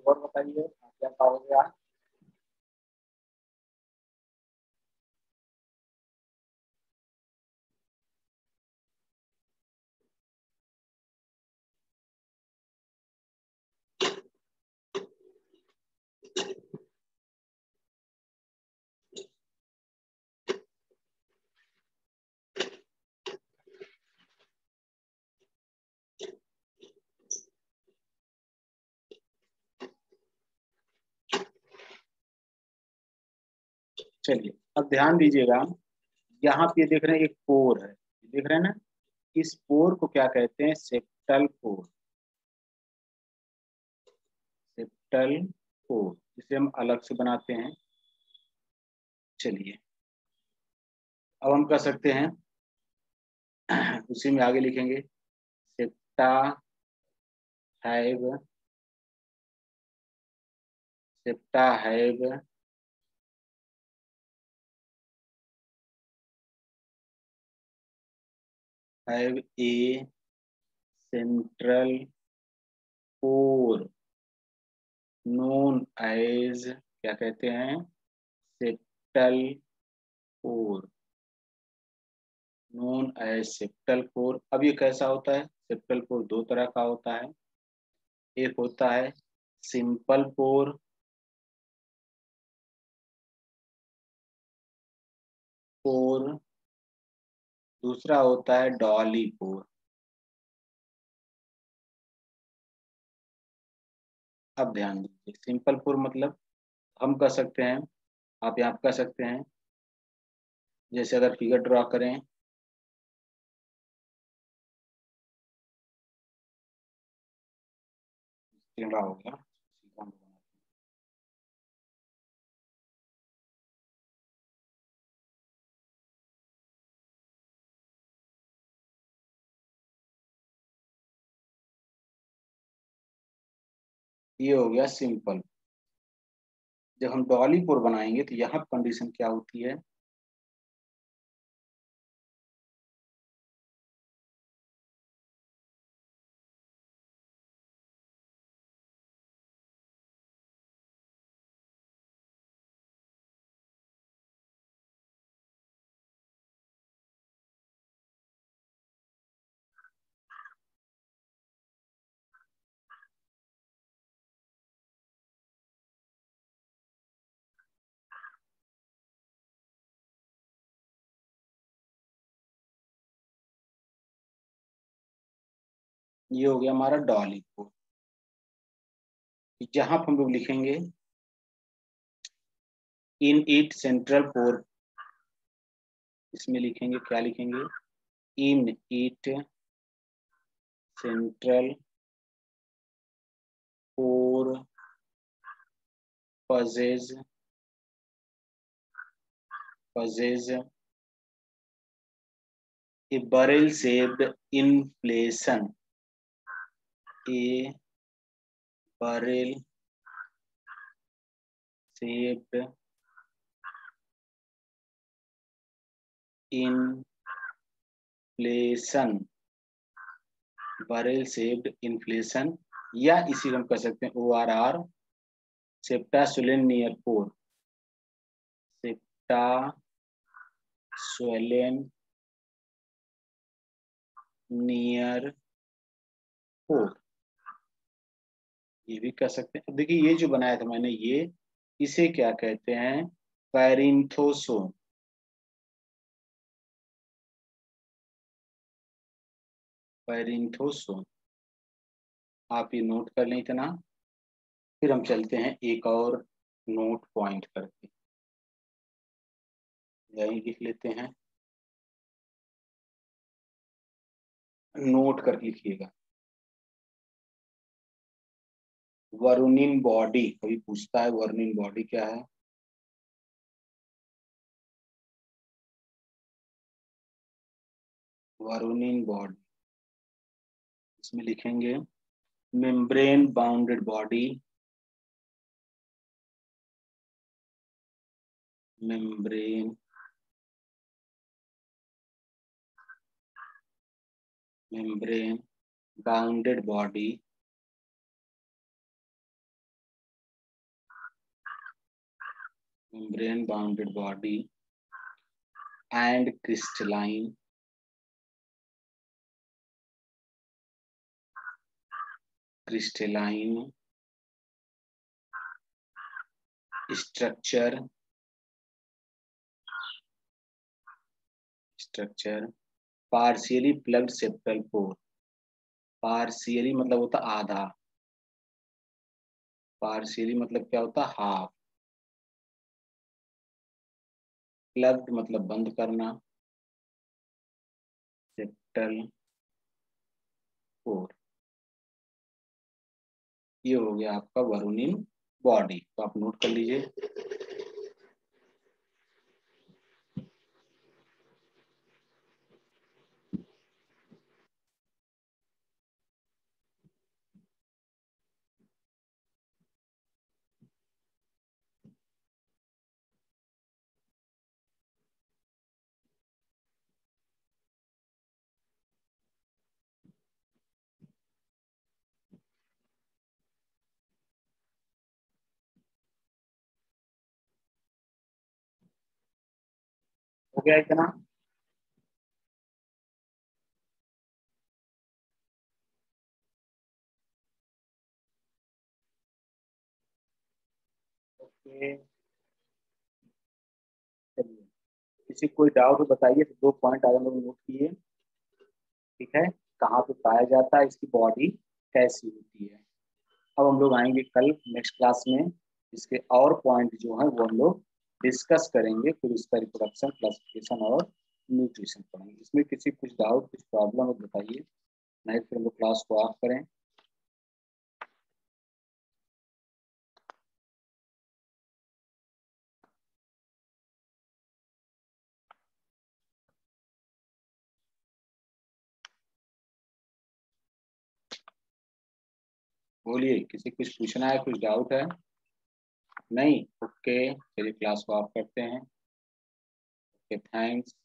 और बताइए क्या पाओगे आप। चलिए अब ध्यान दीजिएगा, यहाँ पे देख रहे हैं एक पोर है, देख रहे हैं ना, इस पोर को क्या कहते हैं? सेप्टल पोर। सेप्टल पोर, इसे हम अलग से बनाते हैं। चलिए अब हम कर सकते हैं उसी में आगे लिखेंगे, septa have, septa have a central pore known as, क्या कहते हैं? Septal pore, known as septal pore. अब ये कैसा होता है? सेप्टल पोर दो तरह का होता है, एक होता है सिंपल पोर, पोर, दूसरा होता है डॉली पोर। अब ध्यान दीजिए, सिंपल पोर मतलब हम कर सकते हैं, आप यहाँ कर सकते हैं, जैसे अगर फिगर ड्रॉ करें, टेढ़ा हो गया, सीधा हम बनाते हैं। ये हो गया सिंपल। जब हम डॉली पोर बनाएंगे तो यहाँ कंडीशन क्या होती है? ये हो गया हमारा डॉली पोर। जहां पर हम लोग लिखेंगे इन इट सेंट्रल पोर, इसमें लिखेंगे, क्या लिखेंगे? In it central pore possesses, possesses a barrel shaped inflation, a barrel shaped inflation, barrel shaped inflation, या इसी को हम कह सकते हैं ORR, सेप्टा स्वेलन नियर पोर, सेप्टा स्वेलन नियर पोर, ये भी कह सकते हैं। अब देखिए ये जो बनाया था मैंने, ये इसे क्या कहते हैं? पैरिंथोसोम। पैरिंथोसोम, आप ये नोट कर लें इतना, फिर हम चलते हैं एक और नोट पॉइंट करके, यही लिख लेते हैं, नोट कर लिखिएगा। वरुणिन बॉडी, कभी पूछता है वरुणिन बॉडी क्या है? वरुणिन बॉडी, इसमें लिखेंगे membrane bounded body, membrane, membrane bounded body, membrane bounded body and crystalline, crystalline structure, structure partially plugged septal pore, partially मतलब होता आधा, partially मतलब क्या होता? हाफ, प्लग्ड मतलब बंद करना। सेप्टल कोर, ये हो गया आपका वरुणिन बॉडी, तो आप नोट कर लीजिए। हो गया इतना? ओके, चलिए, किसी को कोई डाउट बताइए। तो 2 पॉइंट आप लोग नोट किए, ठीक है? कहाँ पे पाया जाता है, इसकी बॉडी कैसी होती है। अब हम लोग आएंगे कल नेक्स्ट क्लास में, इसके और पॉइंट जो है वो हम लोग डिस्कस करेंगे, फिर उसका रिप्रोडक्शन, क्लासिफिकेशन और न्यूट्रिशन पढ़ेंगे। इसमें किसी कुछ डाउट, कुछ प्रॉब्लम है बताइए, नहीं फिर हम लोग क्लास को ऑफ करें। बोलिए, किसी कुछ पूछना है, कुछ डाउट है? नहीं? ओके, चलिए क्लास को ऑफ करते हैं। Okay, thanks.